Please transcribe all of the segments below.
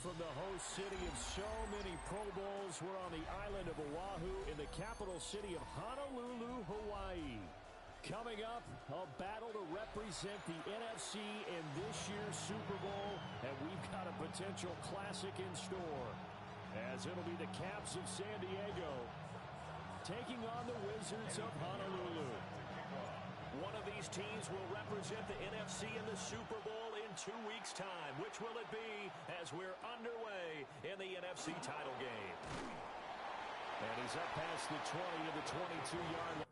from the host city of so many Pro Bowls. We're on the island of Oahu in the capital city of Honolulu, Hawaii. Coming up, a battle to represent the NFC in this year's Super Bowl, and we've got a potential classic in store, as it'll be the Caps of San Diego taking on the Wizards of Honolulu. One of these teams will represent the NFC in the Super Bowl in 2 weeks' time. Which will it be as we're underway in the NFC title game? And he's up past the 20 to the 22-yard line.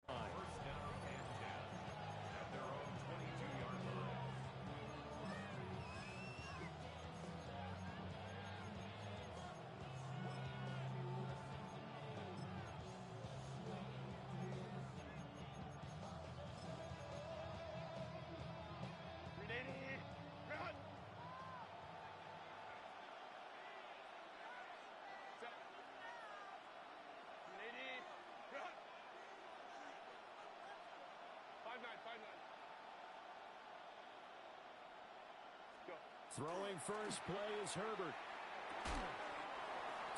First down and 10 at their own 22-yard line. Ready, run! Set. Ready, run! 5-9, 5-9. Go. Throwing first play is Herbert.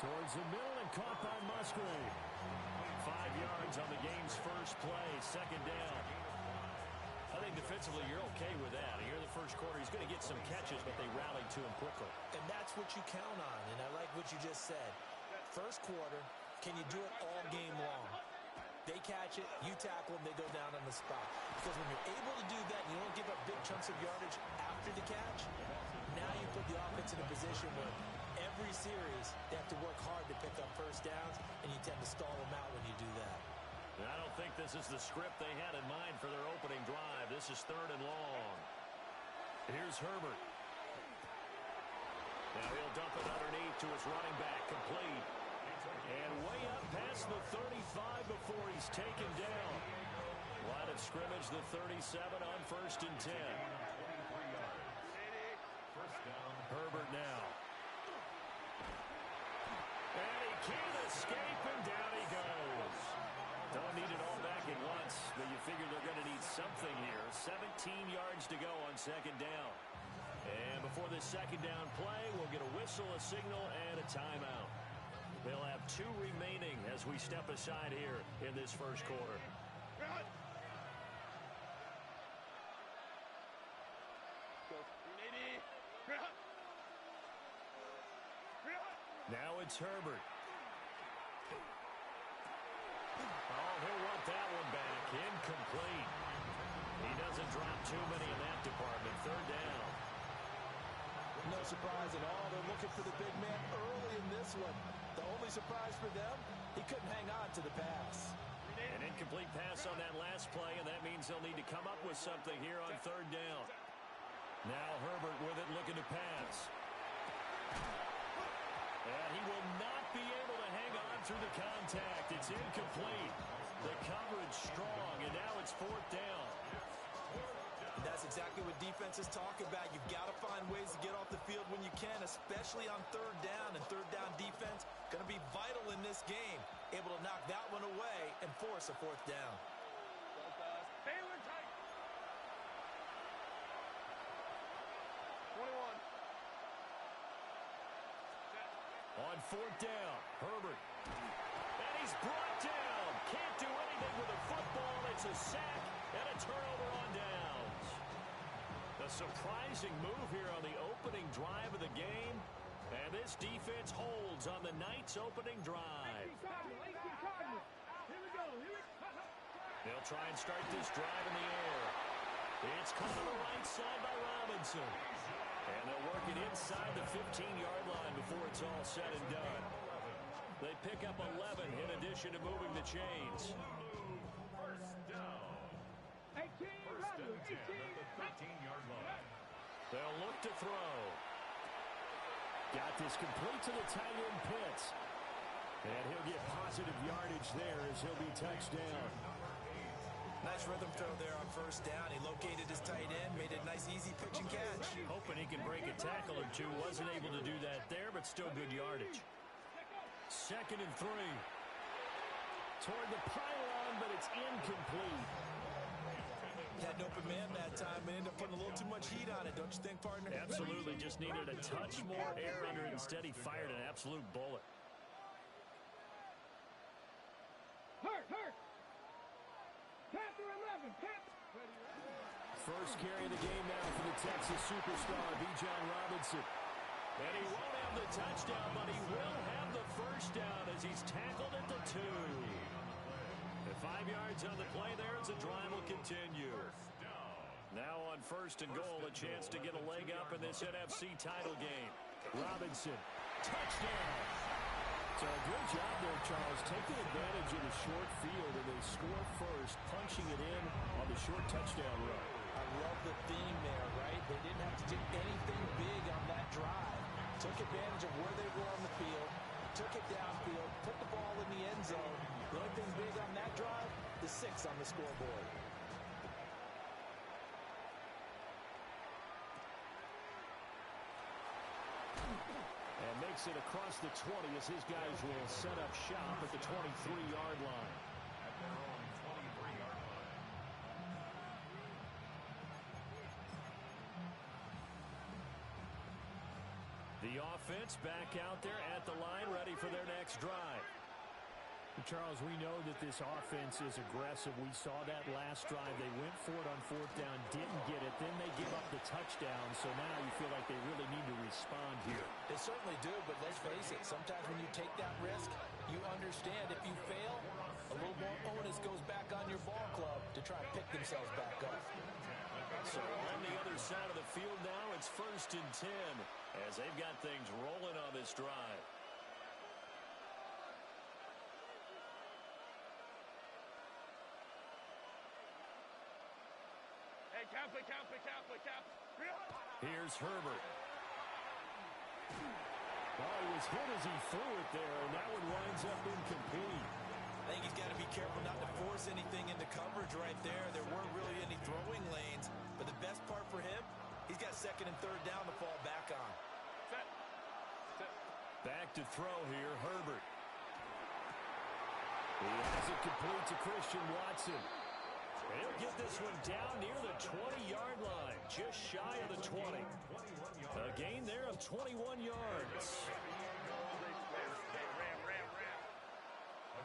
Towards the middle and caught by Musgrave. 5 yards on the game's first play, second down. I think defensively you're okay with that. Here in the first quarter, he's going to get some catches, but they rallied to him quickly. And that's what you count on, and I like what you just said. First quarter, can you do it all game long? They catch it, you tackle them, they go down on the spot. Because when you're able to do that, you don't give up big chunks of yardage after the catch, now you put the offense in a position where every series they have to work hard to pick up first downs, and you tend to stall them out when you do that. And I don't think this is the script they had in mind for their opening drive. This is 3rd and long. Here's Herbert. Now he'll dump it underneath to his running back, complete. And way up past the 35 before he's taken down. Line of scrimmage, the 37 on 1st and 10. Herbert now. And he can't escape, and down he goes. Don't need it all back at once, but you figure they're going to need something here. 17 yards to go on 2nd down. And before this 2nd down play, we'll get a whistle, a signal, and a timeout. They'll have 2 remaining as we step aside here in this first quarter. Run! Go. Ready, run! Run! Now it's Herbert. Oh, he'll want that one back. Incomplete. He doesn't drop too many in that department. 3rd down. No surprise at all. They're looking for the big man early in this one. The only surprise for them, he couldn't hang on to the pass. An incomplete pass on that last play, and that means they'll need to come up with something here on 3rd down. Now Herbert with it, looking to pass. And he will not be able to hang on through the contact. It's incomplete. The coverage strong, and now it's 4th down. And that's exactly what defenses talk about. You've got to find ways to get off the field when you can, especially on 3rd down. And 3rd down defense going to be vital in this game. Able to knock that one away and force a 4th down. Baylor tight. 21. On 4th down, Herbert. And he's brought down. Can't do anything with a football. It's a sack and a turnover on downs. A surprising move here on the opening drive of the game. And this defense holds on the night's opening drive. They'll try and start this drive in the air. It's caught on the right side by Robinson. And they'll work it inside the 15-yard line before it's all said and done. They pick up 11 in addition to moving the chains. First down. 18, First and 10 at the 13-yard line. They'll look to throw. Got this complete to the tight end Pitts. And he'll get positive yardage there as he'll be touched down. Nice rhythm throw there on first down. He located his tight end, made it a nice, easy pitch and catch. Hoping he can break a tackle or two. Wasn't able to do that there, but still good yardage. 2nd and 3. Toward the pylon, but it's incomplete. Had an open man that time and ended up putting a little too much heat on it, don't you think, partner? Absolutely. Just needed a touch more air under it. Instead, he fired an absolute bullet. First carry of the game now for the Texas superstar, Bijan Robinson. And he won't have the touchdown, but he will have the first down as he's tackled at the 2. The 5 yards on the play there as the drive will continue. Now on 1st and goal, a chance to get a leg up in this NFC title game. Robinson, touchdown. So a good job there, Charles, taking advantage of the short field, and they score first, punching it in on the short touchdown run. I love the theme there, right? They didn't have to do anything big on that drive. Took advantage of where they were on the field, took it downfield, put the ball in the end zone. The only thing big on that drive, the 6 on the scoreboard. And makes it across the 20 as his guys will set up shop at the 23-yard line. At their own 23-yard line. The offense back out there at the line, ready for their next drive. Charles, we know that this offense is aggressive. We saw that last drive. They went for it on 4th down, didn't get it. Then they give up the touchdown. So now you feel like they really need to respond here. They certainly do, but let's face it. Sometimes when you take that risk, you understand if you fail, a little more onus goes back on your ball club to try and pick themselves back up. So on the other side of the field now, it's 1st and 10 as they've got things rolling on this drive. Cap. Here's Herbert. Well, he was hit as he threw it there, and that one winds up incomplete. I think he's got to be careful not to force anything into coverage right there. There weren't really any throwing lanes, but the best part for him, he's got 2nd and 3rd down to fall back on. Set. Back to throw here, Herbert. He has it complete to Christian Watson. He'll get this one down near the 20-yard line, just shy of the 20. A gain there of 21 yards. A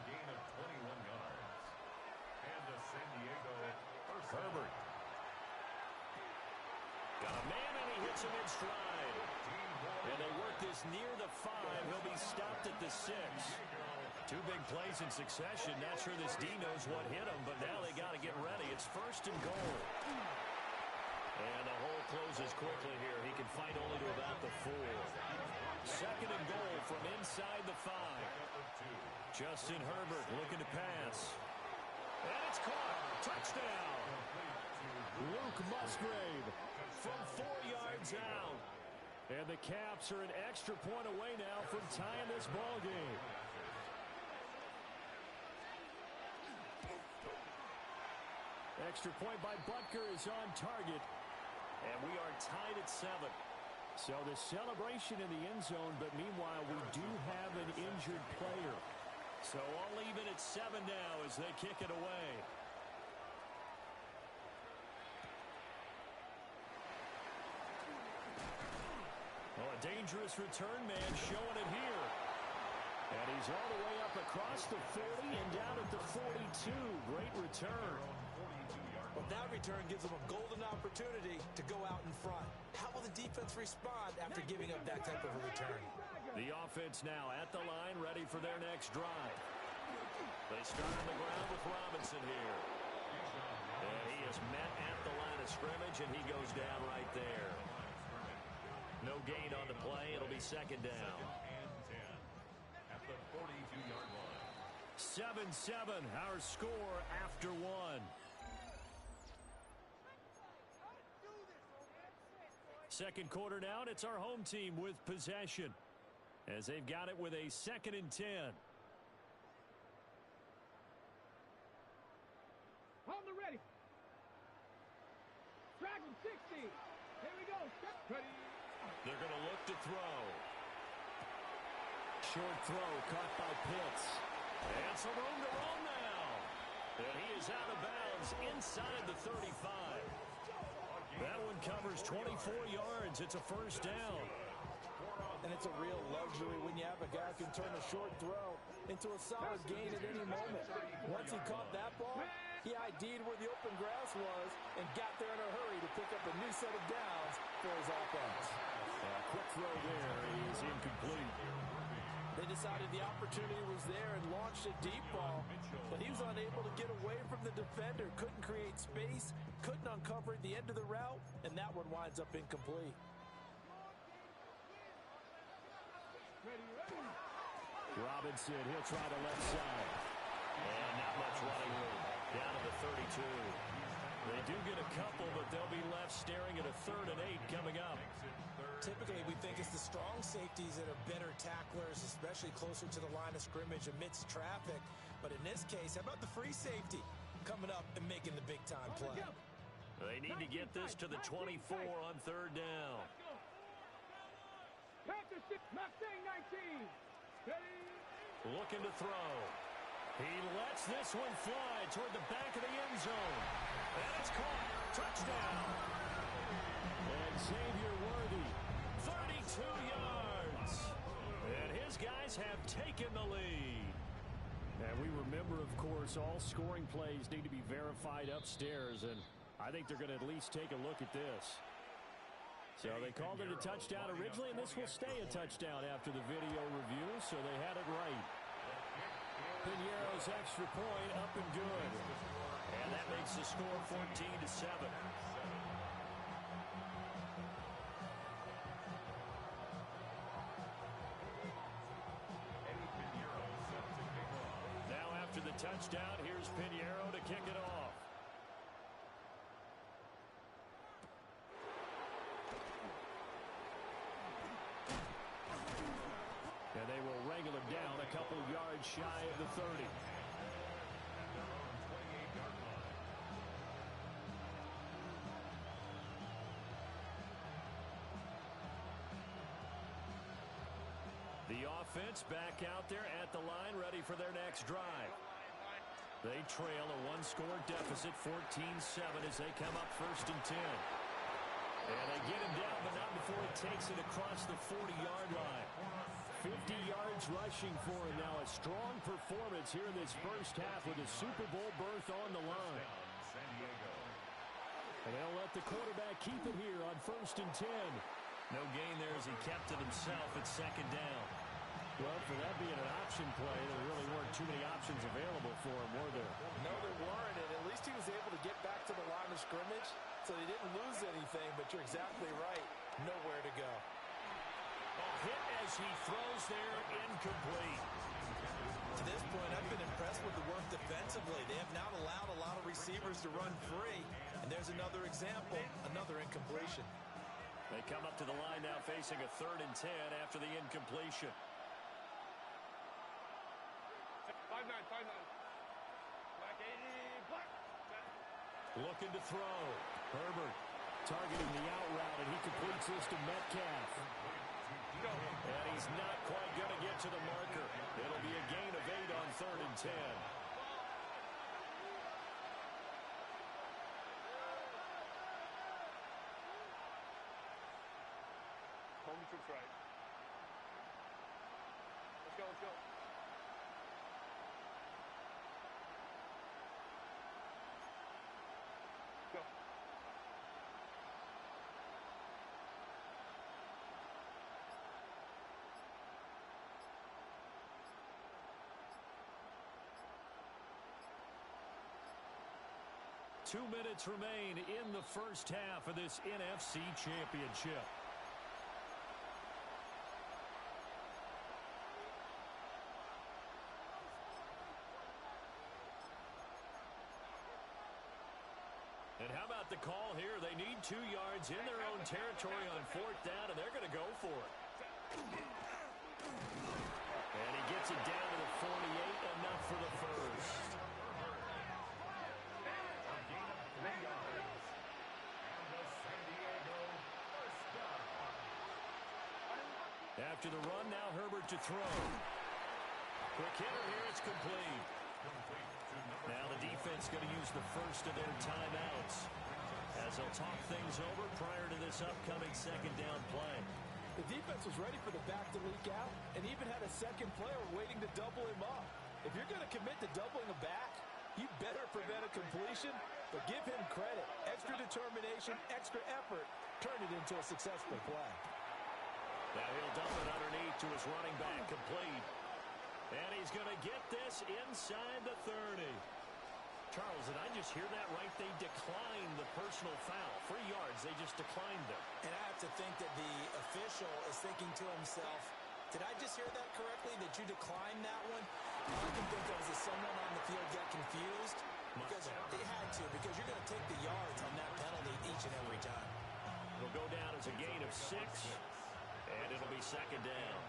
gain of 21 yards. And the San Diego first. Herbert. Got a man, and he hits him in stride. And they work this near the 5. He'll be stopped at the 6. 2 big plays in succession. Not sure this D knows what hit him, but now they got to get ready. It's 1st and goal. And the hole closes quickly here. He can fight only to about the 4. 2nd and goal from inside the 5. Justin Herbert looking to pass. And it's caught. Touchdown. Luke Musgrave From 4 yards out. And the Caps are an extra point away now from tying this ball game. Extra point by Butker is on target. And we are tied at 7. So the celebration in the end zone, but meanwhile we do have an injured player. So I'll leave it at 7 now as they kick it away. Oh, a dangerous return man showing it here. And he's all the way up across the 40 and down at the 42. Great return. But that return gives them a golden opportunity to go out in front. How will the defense respond after giving up that type of a return? The offense now at the line, ready for their next drive. They start on the ground with Robinson here. And he is met at the line of scrimmage, and he goes down right there. No gain on the play. It'll be 2nd down. And 10 at the 42-yard line. 7-7, our score after 1. Second quarter now, and it's our home team with possession as they've got it with a 2nd and 10. On the ready. Dragon 60. Here we go. Ready. They're going to look to throw. Short throw caught by Pitts. And some room to roll now. And he is out of bounds inside the 35. That one covers 24 yards. It's a first down. And it's a real luxury when you have a guy who can turn a short throw into a solid gain at any moment. Once he caught that ball, he ID'd where the open grass was and got there in a hurry to pick up a new set of downs for his offense. Quick throw there is incomplete. They decided the opportunity was there and launched a deep ball, but he was unable to get away from the defender, couldn't create space, couldn't uncover at the end of the route, and that one winds up incomplete. Robinson, he'll try the left side. And not much running room. Down to the 32. They do get a couple, but they'll be left staring at a 3rd and 8 coming up. Typically, we think it's the strong safeties that are better tacklers, especially closer to the line of scrimmage amidst traffic. But in this case, how about the free safety coming up and making the big-time play? They need to get this to the 24 on 3rd down. Mustang 19. Ready. Looking to throw. He lets this one fly toward the back of the end zone. And it's caught. Touchdown. And Xavier Worthy, 32 yards. And his guys have taken the lead. And we remember, of course, all scoring plays need to be verified upstairs. And I think they're going to at least take a look at this. So they called it a touchdown originally, and this will stay a touchdown after the video review, so they had it right. Piñeiro's extra point up and good. And that makes the score 14-7. Now after the touchdown, here's Piñeiro to kick it off. And they will wrangle him down a couple yards shy of the 30. The offense back out there at the line, ready for their next drive. They trail a one-score deficit, 14-7, as they come up 1st and 10. And they get him down, but not before he takes it across the 40-yard line. 50 yards rushing for him now. A strong performance here in this first half with a Super Bowl berth on the line. And they'll let the quarterback keep it here on 1st and 10. No gain there as he kept it himself at 2nd down. Well, for that being an option play, there really weren't too many options available for him, were there? No, there weren't, and at least he was able to get back to the line of scrimmage, so he didn't lose anything, but you're exactly right. Nowhere to go. Hit as he throws there, incomplete. To this point, I've been impressed with the work defensively. They have not allowed a lot of receivers to run free, and there's another example, another incompletion. They come up to the line now facing a 3rd and 10 after the incompletion. 5-9. Black 80. Black. Looking to throw. Herbert targeting the out route, and he completes this to Metcalf. And he's not quite going to get to the marker. It'll be a gain of 8 on 3rd and 10. Home troops right. Let's go. Go. 2 minutes remain in the first half of this NFC Championship. And how about the the call here. They need 2 yards in their own territory on 4th down, and they're going to go for it. And he gets it down to the 48, enough for the first. After the run, now Herbert to throw. Quick hitter here, it's complete. Now the defense going to use the first of their timeouts as they'll talk things over prior to this upcoming 2nd down play. The defense was ready for the back to leak out and even had a second player waiting to double him up. If you're going to commit to doubling a back, you better prevent a completion, but give him credit. Extra determination, extra effort, turn it into a successful play. Now he'll dump it underneath to his running back, complete. And he's going to get this inside the 30. Charles, did I just hear that right? They declined the personal foul. 3 yards, they just declined them. And I have to think that the official is thinking to himself, did I just hear that correctly, that you declined that one? All I can think of is that someone on the field got confused because they had to, because you're going to take the yards on that penalty each and every time. It'll go down as a gain of 6, and it'll be 2nd down.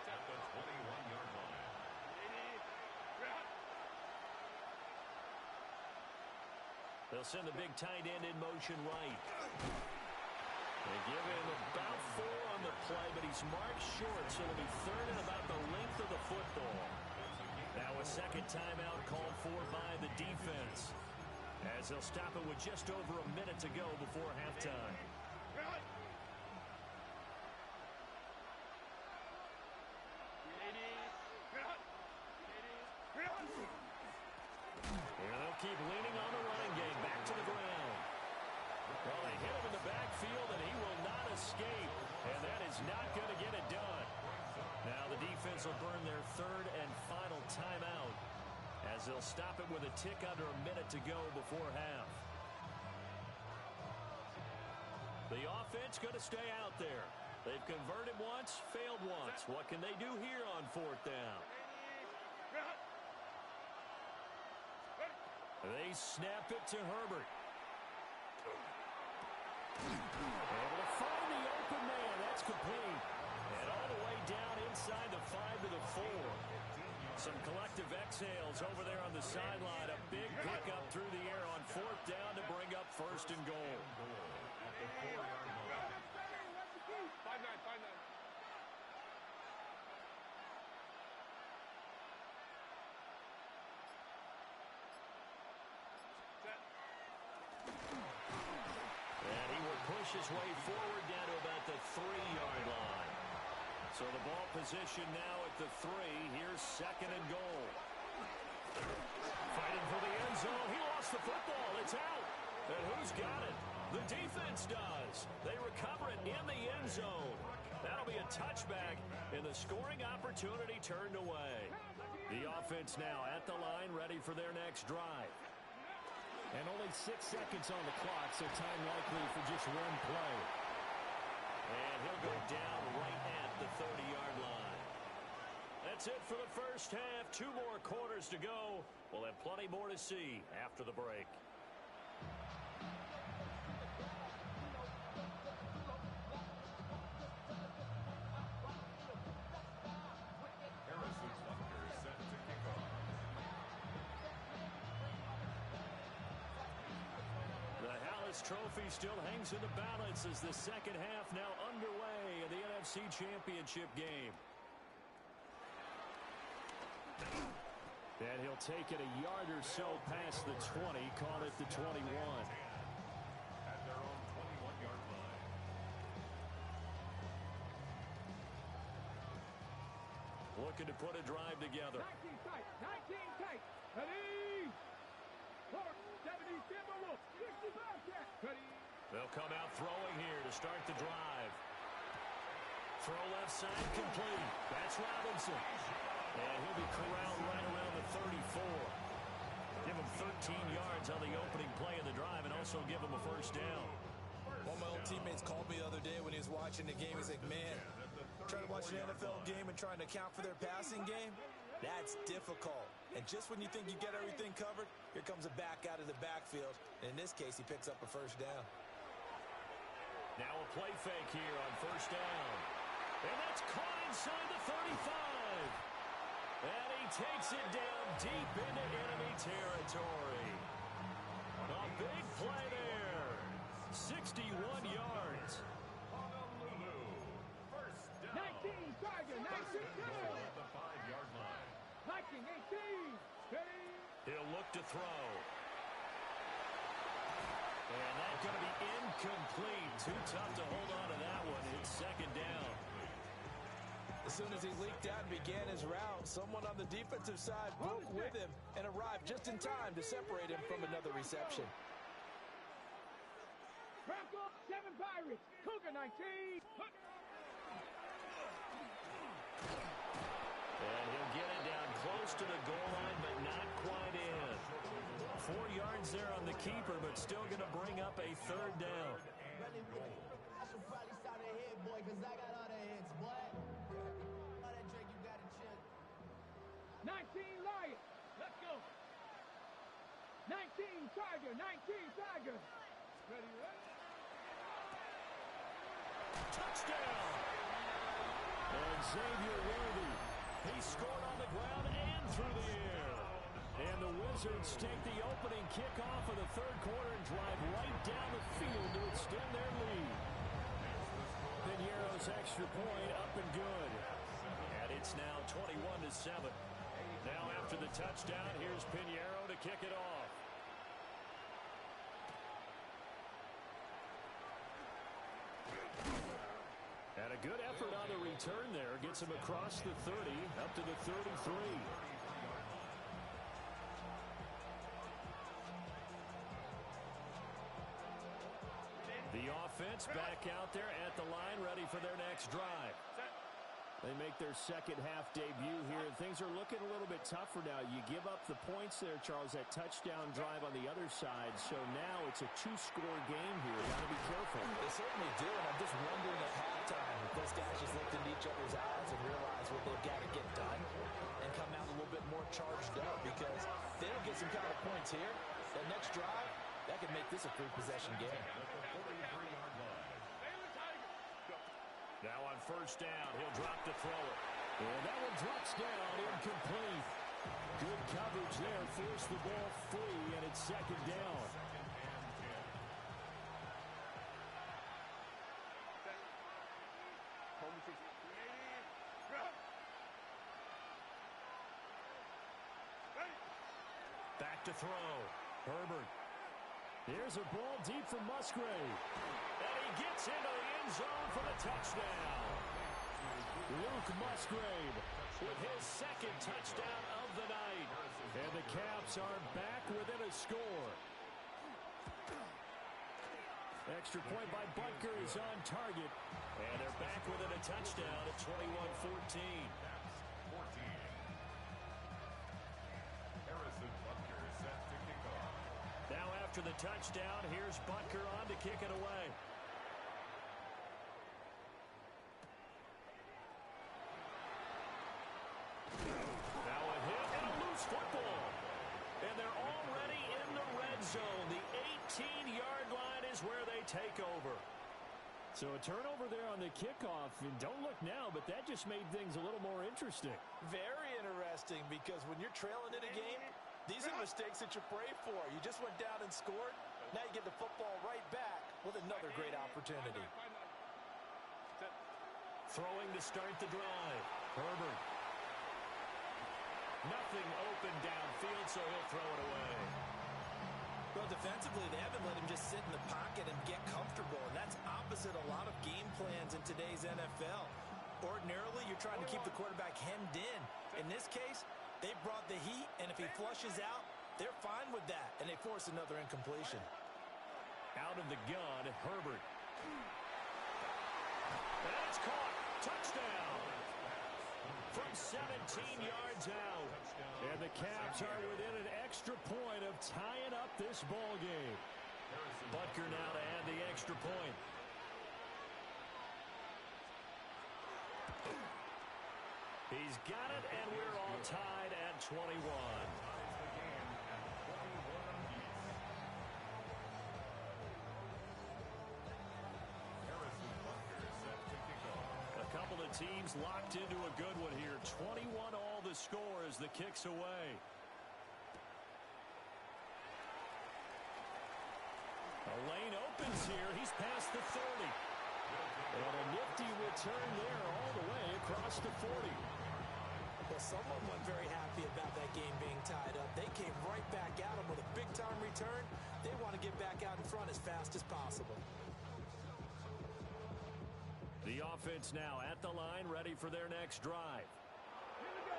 At the 21-yard line. They'll send the big tight end in motion right. They give him about 4 on the play, but he's marked short, so it'll be 3rd and about the length of the football. Now a 2nd timeout called for by the defense, as they'll stop it with just over a minute to go before halftime. And they'll keep leaning on the running game. Back to the ground. Well, they hit him in the backfield, and he will not escape. And that is not going to get it done. Now the defense will burn their 3rd and final timeout, as they'll stop it with a tick under a minute to go before half. The offense going to stay out there. They've converted once, failed once. What can they do here on 4th down? They snap it to Herbert. Able to find the open man. That's complete. And all the way down inside the 5 to the 4. Some collective exhales over there on the sideline. A big pickup through the air on 4th down to bring up 1st and goal. At the 4-yard line. 5-9, 5-9. And he will push his way forward down to about the 3-yard line. So the ball position now at the 3. Here's 2nd and goal. Fighting for the end zone. He lost the football. It's out. And who's got it? The defense does. They recover it in the end zone. That'll be a touchback, and the scoring opportunity turned away. The offense now at the line, ready for their next drive. And only 6 seconds on the clock, so time likely for just 1 play. And he'll go down right at the 30-yard line. That's it for the first half. 2 more quarters to go. We'll have plenty more to see after the break. Trophy still hangs in the balance as the second half now underway in the NFC Championship game. And he'll take it a yard or so past the 20, call it the 21. At their own 21-yard line. Looking to put a drive together. 19 tight, 19 tight. Ready? 70, 65 check. Ready? They'll come out throwing here to start the drive. Throw left side complete. That's Robinson. And he'll be corralled right around the 34. Give him 13 yards on the opening play of the drive and also give him a first down. One of my old teammates called me the other day when he was watching the game. He's like, man, trying to watch an NFL game and trying to account for their passing game, that's difficult. And just when you think you get everything covered, here comes a back out of the backfield. And in this case, he picks up a first down. Now a play fake here on first down. And that's caught inside the 35. And he takes it down deep into enemy territory. A big play there. 61 yards. Honolulu. First down. 19, Tiger, 19, At the 5-yard line. 19, 18, ready. He'll look to throw. And that's going to be incomplete. Too tough to hold on to that one. It's second down. As soon as he leaked out and began his route, someone on the defensive side broke with him and arrived just in time to separate him from another reception. Bronco, 7 Pirates, Cougar 19. And he'll get it down close to the goal line, but not quite in. 4 yards there on the keeper, but still going to bring up a third down. I should probably start a hit, boy, because I got all the hits, boy. All that Drake, you got to chill. 19 Lions, let's go. 19 Tiger, 19 Tiger. Ready, ready. Touchdown! And Xavier Worthy, he scored on the ground and through the air. And the Wizards take the opening kickoff of the third quarter and drive right down the field to extend their lead. Piñeiro's extra point up and good. And it's now 21-7. Now after the touchdown, here's Piñeiro to kick it off. And a good effort on the return there. Gets him across the 30, up to the 33. The offense back out there at the line, ready for their next drive. They make their second half debut here, and things are looking a little bit tougher now. You give up the points there, Charles, that touchdown drive on the other side. So now it's a 2-score game here. Got to be careful. They certainly do, and I'm just wondering at halftime if those guys just looked into each other's eyes and realized what they've got to get done and come out a little bit more charged up, because if they don't get some kind of points here, that next drive, that could make this a free-possession game. Now on first down, he'll drop to throw it. And that one drops down, incomplete. Good coverage there, forced the ball free, and it's second down. Back to throw. Herbert. Here's a ball deep from Musgrave. And he gets into the end zone for the touchdown. Luke Musgrave with his second touchdown of the night. And the Caps are back within a score. Extra point by Butker is on target. And they're back within a touchdown at 21-14. Now after the touchdown, here's Butker on to kick it away. Now a hit and a loose football. And they're already in the red zone. The 18-yard line is where they take over. So a turnover there on the kickoff. And don't look now, but that just made things a little more interesting. Very interesting, because when you're trailing in a game, these are mistakes that you pray for. You just went down and scored. Now you get the football right back with another great opportunity. Throwing to start the drive. Herbert. Nothing open downfield, so he'll throw it away. Well, defensively, they haven't let him just sit in the pocket and get comfortable, and that's opposite a lot of game plans in today's NFL. Ordinarily, you're trying to keep the quarterback hemmed in. In this case, they brought the heat, and if he flushes out, they're fine with that, and they force another incompletion. Out of the gun, Herbert. And it's caught. Touchdown. From 17 yards out. And the Caps are within an extra point of tying up this ball game. Butker now to add the extra point. He's got it, and we're all tied at 21. A couple of teams locked into a good one here. 21 all the score as the kick's away. A lane opens here. He's past the 30. And a nifty return there all the way across the 40. Well, someone wasn't very happy about that game being tied up. They came right back at him with a big-time return. They want to get back out in front as fast as possible. The offense now at the line, ready for their next drive.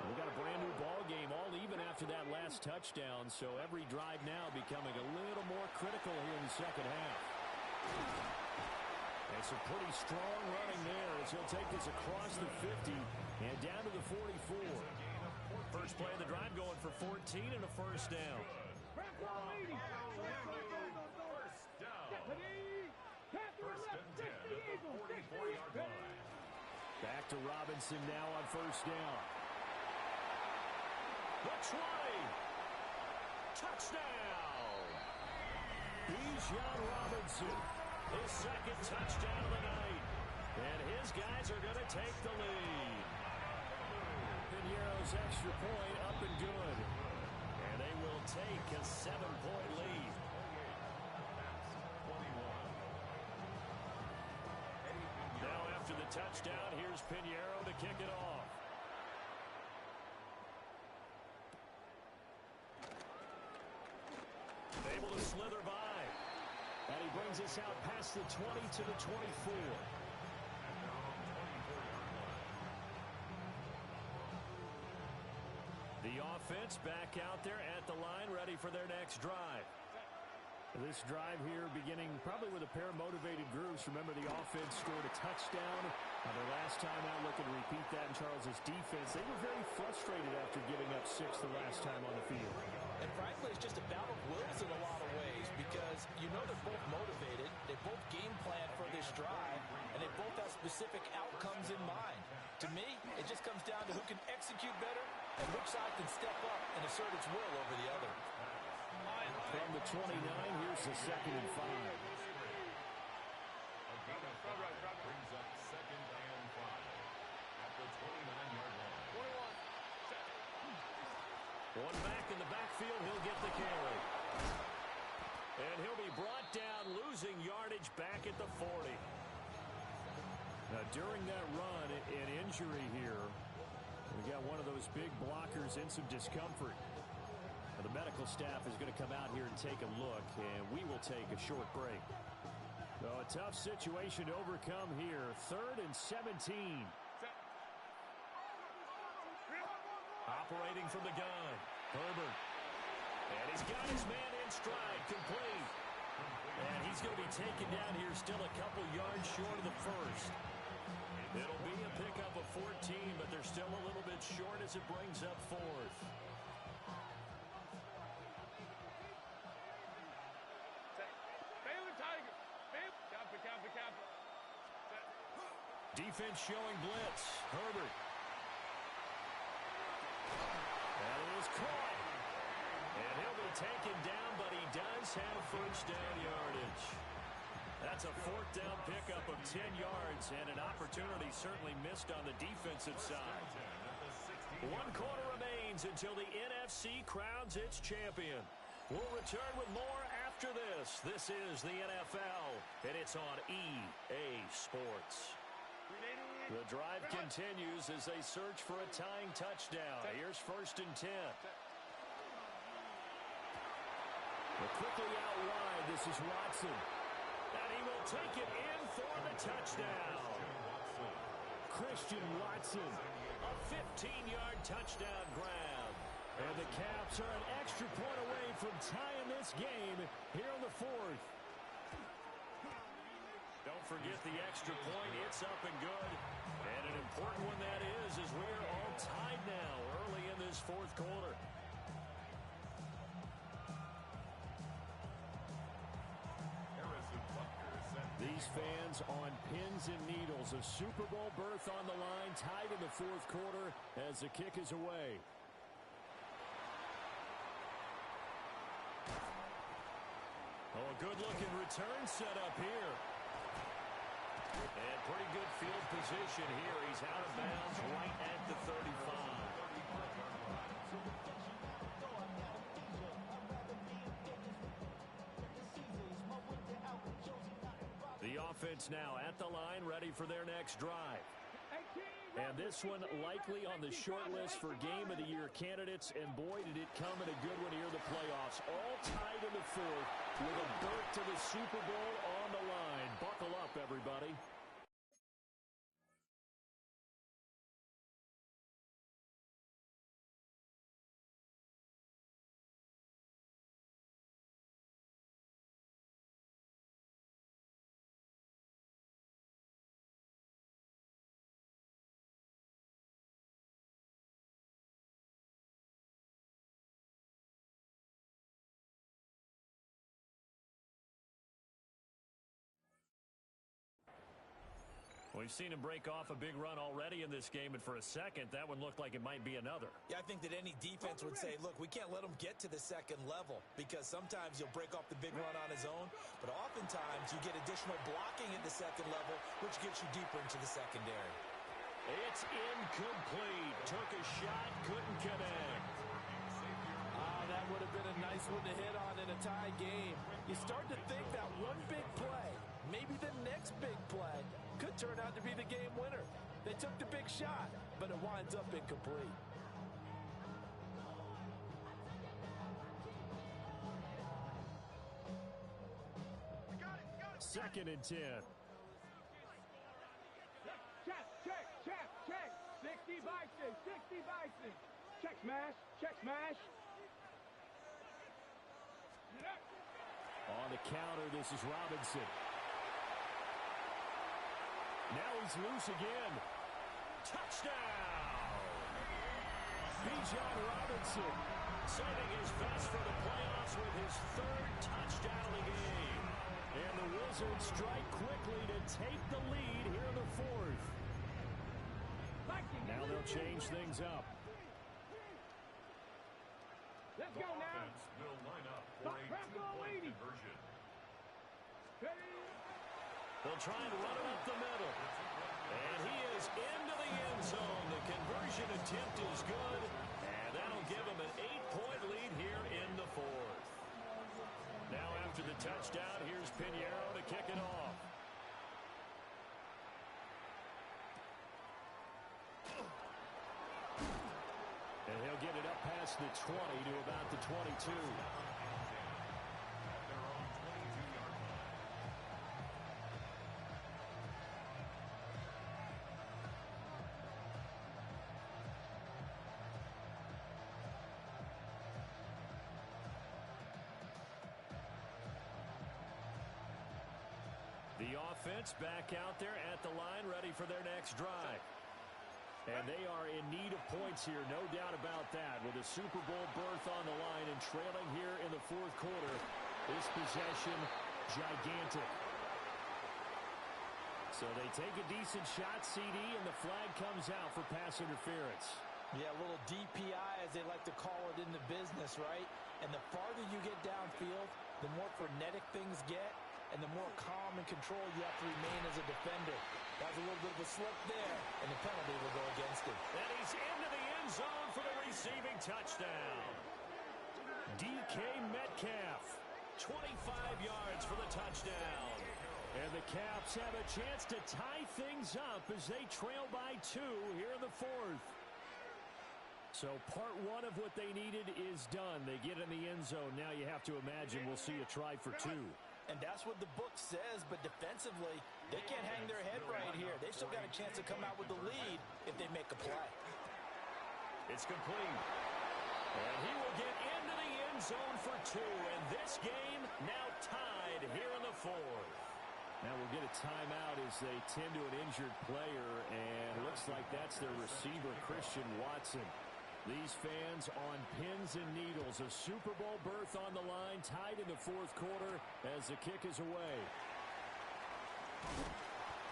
We got a brand new ball game, all even after that last touchdown, so every drive now becoming a little more critical here in the second half. And some pretty strong running there as he'll take this across the 50 and down to the 44. First play of the drive going for 14 and a first down. First and 10 at the 44-yard line. Back to Robinson now on first down. The 20. Touchdown. Bijan Robinson. His second touchdown of the night. And his guys are going to take the lead. Pinheiro's extra point up and good. And they will take a 7-point lead. Now after the touchdown, here's Pinheiro to kick it off. Able to slither by. And he brings us out past the 20 to the 24. The offense back out there at the line, ready for their next drive. This drive here beginning probably with a pair of motivated groups. Remember, the offense scored a touchdown on their last time out. Looking to repeat that in Charles's defense. They were very frustrated after giving up 6 the last time on the field. And frankly, it's just a battle of wills in a lot of ways because you know they're both motivated. They both game plan for this drive, and they both have specific outcomes in mind. To me, it just comes down to who can execute better and which side can step up and assert its will over the other. From the 29, here's the 2nd and 5. Brings up 2nd and 5 at the 29-yard line. One back in the backfield, he'll get the carry. And he'll be brought down, losing yardage back at the 40. Now, during that run, an injury here. We got one of those big blockers in some discomfort. Now, the medical staff is going to come out here and take a look, and we will take a short break. So a tough situation to overcome here. 3rd and 17. Operating from the gun, Herbert. And he's got his man in stride, complete. And he's going to be taken down here still a couple yards short of the first. It'll be a pickup of 14, but they're still a little bit short as it brings up 4th. Defense showing blitz. Herbert. That is caught. And he'll be taken down, but he does have first down yardage. That's a 4th down pickup of 10 yards, and an opportunity certainly missed on the defensive side. 1 quarter remains until the NFC crowns its champion. We'll return with more after this. This is the NFL, and it's on EA Sports. The drive continues as they search for a tying touchdown. Here's 1st and 10. But quickly out wide, this is Watson. And he will take it in for the touchdown. Christian Watson, a 15-yard touchdown grab. And the Caps are an extra point away from tying this game here in the 4th. Don't forget the extra point. It's up and good. And an important one that is, as we are all tied now early in this 4th quarter. The These fans on pins and needles. A Super Bowl berth on the line, tied in the fourth quarter as the kick is away. Oh, a good-looking return set up here. And pretty good field position here. He's out of bounds right at the 35. The offense now at the line, ready for their next drive. And this one likely on the short list for Game of the Year candidates. And boy, did it come in a good one here in the playoffs. All tied in the fourth with a berth to the Super Bowl on the line. Buckle up, everybody. We've seen him break off a big run already in this game, and for a second, that one looked like it might be another. Yeah, I think that any defense would say, look, we can't let him get to the second level, because sometimes he'll break off the big run on his own, but oftentimes you get additional blocking at the second level, which gets you deeper into the secondary. It's incomplete. Took a shot, couldn't connect. That would have been a nice one to hit on in a tie game. You start to think that one big play, maybe the next big play, could turn out to be the game winner. They took the big shot, but it winds up incomplete. Second and 10. Check. 60 Bison. Check smash. On the counter, this is Robinson. Now he's loose again. Touchdown! Bijan Robinson saving his best for the playoffs with his third touchdown of the game. And the Wizards strike quickly to take the lead here in the fourth. Now they'll change things up. Let's go now. Will line up for a two-point conversion. They'll try and run it up the middle. And he is into the end zone. The conversion attempt is good. And that'll give him an 8-point lead here in the fourth. Now after the touchdown, here's Pinheiro to kick it off. And he'll get it up past the 20 to about the 22. The offense back out there at the line, ready for their next drive. And they are in need of points here, no doubt about that. With a Super Bowl berth on the line and trailing here in the fourth quarter, this possession gigantic. So they take a decent shot, CD, and the flag comes out for pass interference. Yeah, a little DPI, as they like to call it in the business, right? And the farther you get downfield, the more frenetic things get, and the more calm and control you have to remain as a defender. That was a little bit of a slip there, and the penalty will go against him. And he's into the end zone for the receiving touchdown. DK Metcalf, 25 yards for the touchdown. And the Caps have a chance to tie things up as they trail by 2 here in the fourth. So part one of what they needed is done. They get in the end zone. Now you have to imagine we'll see a try for 2. And that's what the book says, but defensively, they can't hang their head right here. They've still got a chance to come out with the lead if they make a play. It's complete. And he will get into the end zone for 2. And this game now tied here in the fourth. Now we'll get a timeout as they tend to an injured player, and it looks like that's their receiver, Christian Watson. These fans on pins and needles. A Super Bowl berth on the line, tied in the fourth quarter as the kick is away.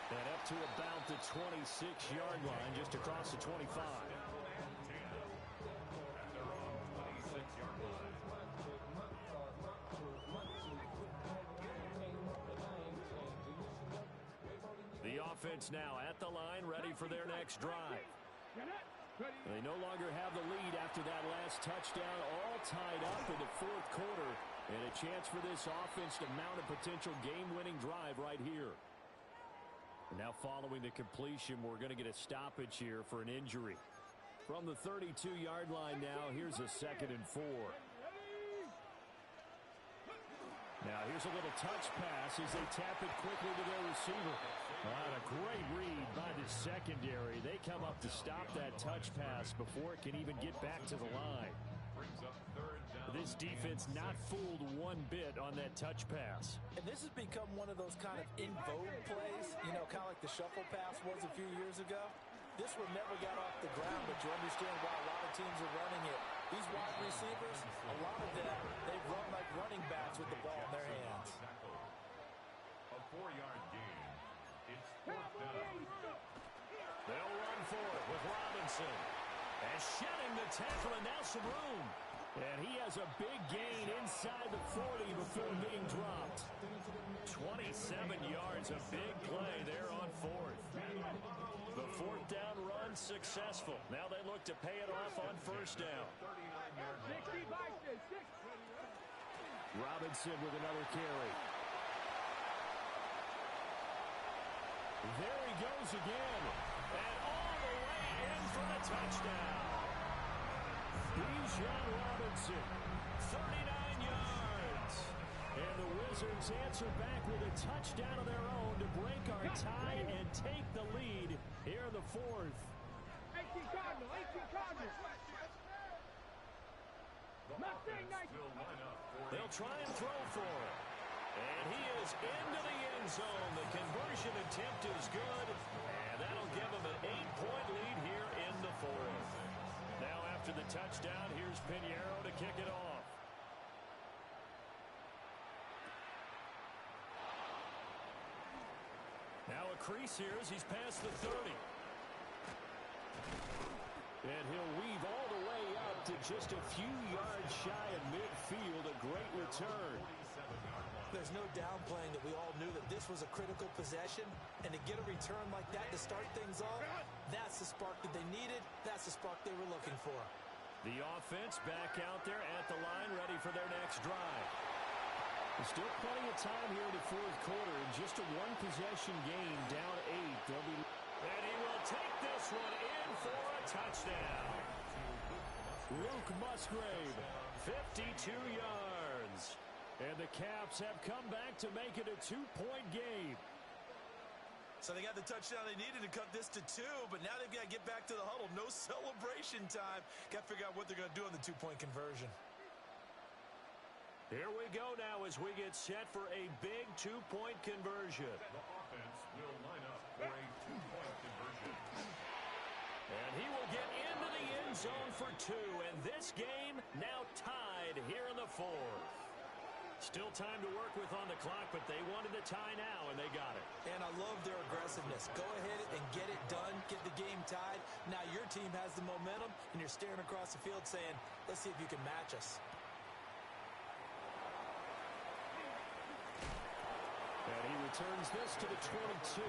And up to about the 26-yard line, just across the 25. The offense now at the line, ready for their next drive. They no longer have the lead after that last touchdown, all tied up in the fourth quarter. And a chance for this offense to mount a potential game-winning drive right here. And now following the completion, we're going to get a stoppage here for an injury. From the 32-yard line now, here's a 2nd and 4. Now here's a little touch pass as they tap it quickly to their receiver. A great read by the secondary. They come up to stop that touch pass before it can even get back to the line. This defense not fooled one bit on that touch pass. And this has become one of those kind of in vogue plays, you know, kind of like the shuffle pass was a few years ago. This one never got off the ground, but you understand why a lot of teams are running it. These wide receivers, a lot of them, they run like running backs with the ball in their hands. A 4-yard gain. It's 4th down. They'll run for it with Robinson. And shedding the tackle, and now some room. And he has a big gain inside the 40 before being dropped. 27 yards, a big play there on 4th. The 4th down run successful. Now they look to pay it off on 1st down. Robinson with another carry. There he goes again. And all the way in for the touchdown. Bijan Robinson, 39 yards. And the Wizards answer back with a touchdown of their own to break our tie and take the lead here in the 4th. 18 Cardinal, 18 Cardinal. They'll try and throw for it. And he is into the end zone. The conversion attempt is good. And that'll give him an 8-point lead here in the 4th. Now after the touchdown, here's Pinheiro to kick it off. Now a crease here as he's past the 30. And he'll weave all the way up to just a few yards shy of midfield. A great return. There's no downplaying that we all knew that this was a critical possession. And to get a return like that to start things off, that's the spark that they needed. That's the spark they were looking for. The offense back out there at the line, ready for their next drive. There's still plenty of time here in the fourth quarter. In just a one-possession game, down 8. And he will take this one in for a touchdown. Luke Musgrave, 52 yards. And the Caps have come back to make it a 2-point game. So they got the touchdown they needed to cut this to 2, but now they've got to get back to the huddle. No celebration time. Got to figure out what they're going to do on the 2-point conversion. Here we go now as we get set for a big 2-point conversion. The offense will line up for a 2-point conversion. And he will get into the end zone for 2. And this game now tied here in the 4th. Still time to work with on the clock, but they wanted the tie now, and they got it. And I love their aggressiveness. Go ahead and get it done, get the game tied. Now your team has the momentum, and you're staring across the field saying, let's see if you can match us. And he returns this to the 22.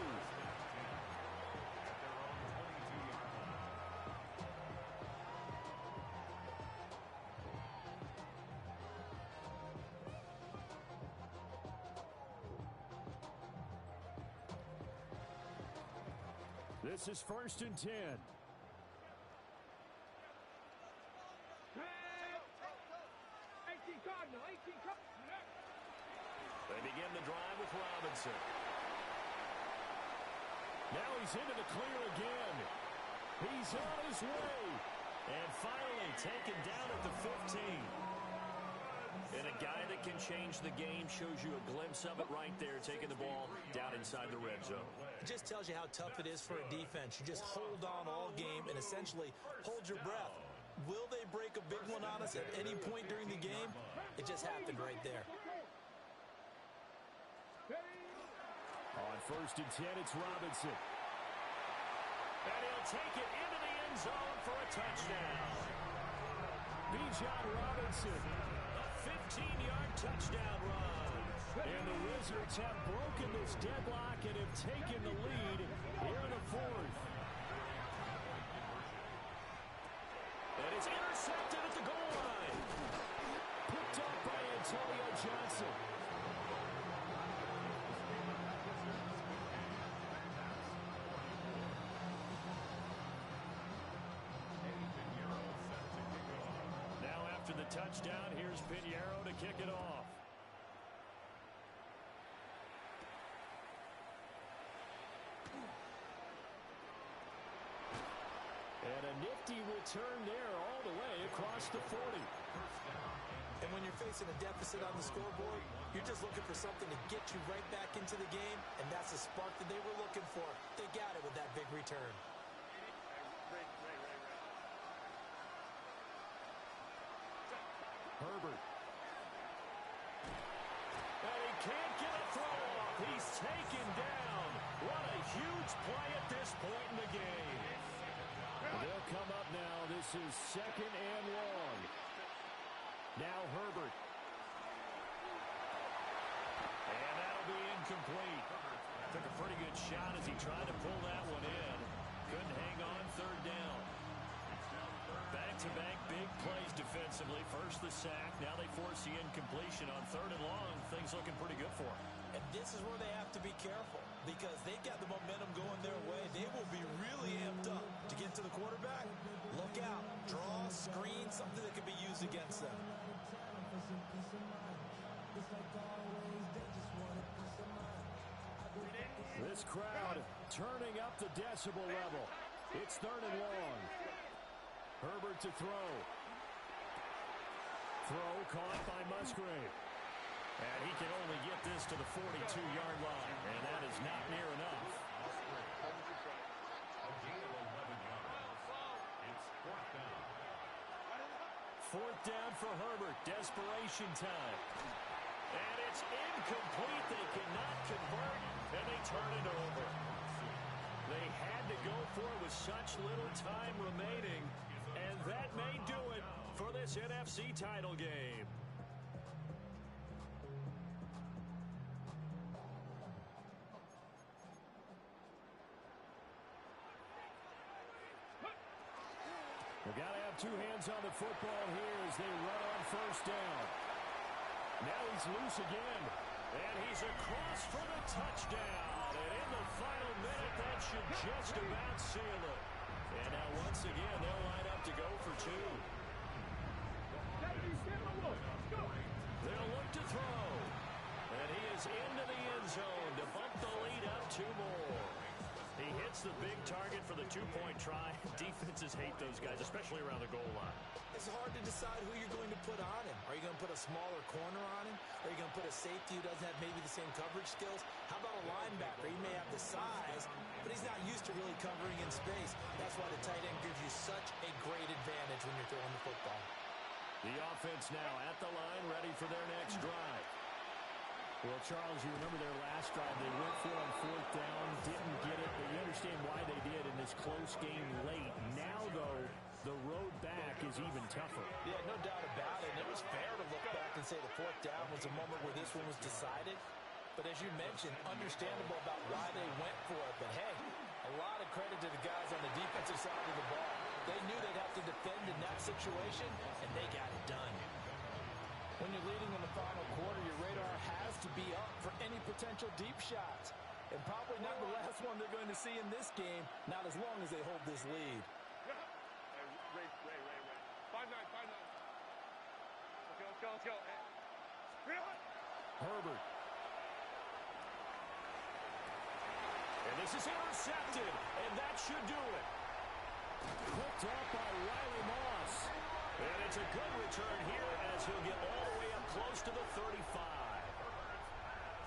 This is 1st and 10. They begin the drive with Robinson. Now he's into the clear again. He's on his way. And finally taken down at the 15. And a guy that can change the game shows you a glimpse of it right there, taking the ball down inside the red zone. It just tells you how tough it is for a defense. You just hold on all game and essentially hold your breath. Will they break a big one on us at any point during the game? It just happened right there. On First and 10, it's Robinson. And he'll take it into the end zone for a touchdown. Bijan Robinson, a 15-yard touchdown run. And the Wizards have broken this deadlock and have taken the lead here in the fourth. And it's intercepted at the goal line. Picked up by Antonio Johnson. Now after the touchdown, here's Pinheiro to kick it off. And a nifty return there all the way across the 40. And when you're facing a deficit on the scoreboard, you're just looking for something to get you right back into the game, and that's the spark that they were looking for. They got it with that big return. Herbert. And he can't get a throw off. He's taken down. What a huge play at this point in the game. They'll come up now. This is 2nd and long. Now Herbert. And that'll be incomplete. Took a pretty good shot as he tried to pull that one in. Couldn't hang on 3rd down. Back-to-back big plays defensively. First the sack. Now they force the incompletion on 3rd and long. Things looking pretty good for them. And this is where they have to be careful because they've got the momentum going their way. They will be really amped up to get to the quarterback. Look out. Draw, screen, something that can be used against them. This crowd turning up the decibel level. It's 3rd and long. Herbert to throw. Throw caught by Musgrave. And he can only get this to the 42-yard line. And that is not near enough. A gain of 11 yards. It's 4th down. 4th down for Herbert. Desperation time. And it's incomplete. They cannot convert, and they turn it over. They had to go for it with such little time remaining, and that may do it for this NFC title game. We've got to have 2 hands on the football here as they run on 1st down. Now he's loose again, and he's across for the touchdown. And in the final minute, that should just about seal it. And now once again, they'll line up to go for 2. They'll look to throw. And he is into the end zone to bump the lead up 2 more. He hits the big target for the 2-point try. Defenses hate those guys, especially around the goal line. It's hard to decide who you're going to put on him. Are you going to put a smaller corner on him? Are you going to put a safety who doesn't have maybe the same coverage skills? How about a linebacker? He may have the size, but he's not used to really covering in space. That's why the tight end gives you such a great advantage when you're throwing the football. The offense now at the line, ready for their next drive. Well, Charles, you remember their last drive. They went for it on 4th down, didn't get it, but you understand why they did in this close game late. Now, though, the road back is even tougher. Yeah, no doubt about it. And it was fair to look back and say the 4th down was a moment where this one was decided. But as you mentioned, understandable about why they went for it. But, hey, a lot of credit to the guys on the defensive side of the ball. They knew they'd have to defend in that situation, and they got it done. When you're leading in the final quarter, your radar has to be up for any potential deep shots. And probably not the last one they're going to see in this game, not as long as they hold this lead. Ray. 5-9. Let's go. Herbert. And this is intercepted, and that should do it. Picked up by Riley Moss. And it's a good return here as he'll get all the way up close to the 35.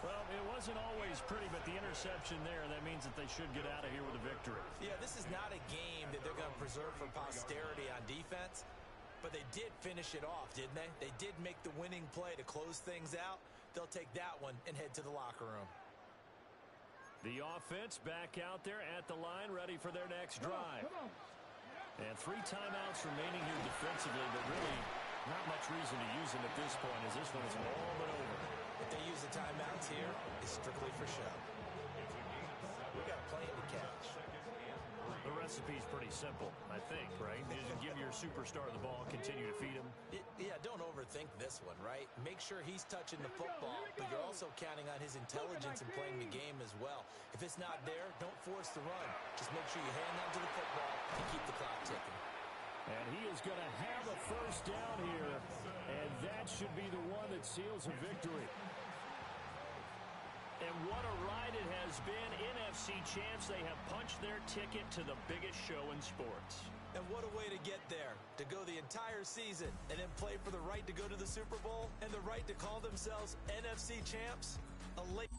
Well, it wasn't always pretty, but the interception there, that means that they should get out of here with a victory. Yeah, this is not a game that they're going to preserve for posterity on defense, but they did finish it off, didn't they? They did make the winning play to close things out. They'll take that one and head to the locker room. The offense back out there at the line, ready for their next drive. And 3 timeouts remaining here defensively, but really not much reason to use them at this point, as this one is all but over. If they use the timeouts here, it's strictly for show. We got a plane to catch. The recipe's pretty simple, I think, right? You just give your superstar the ball, continue to feed him. Yeah, don't overthink this one, right? Make sure he's touching the football, but you're also counting on his intelligence in playing the game as well. If it's not there, don't force the run. Just make sure you hang on to the football and keep the clock ticking. And he is going to have a first down here, and that should be the one that seals a victory. And what a ride it has been. NFC champs, they have punched their ticket to the biggest show in sports. And what a way to get there, to go the entire season and then play for the right to go to the Super Bowl and the right to call themselves NFC champs. A late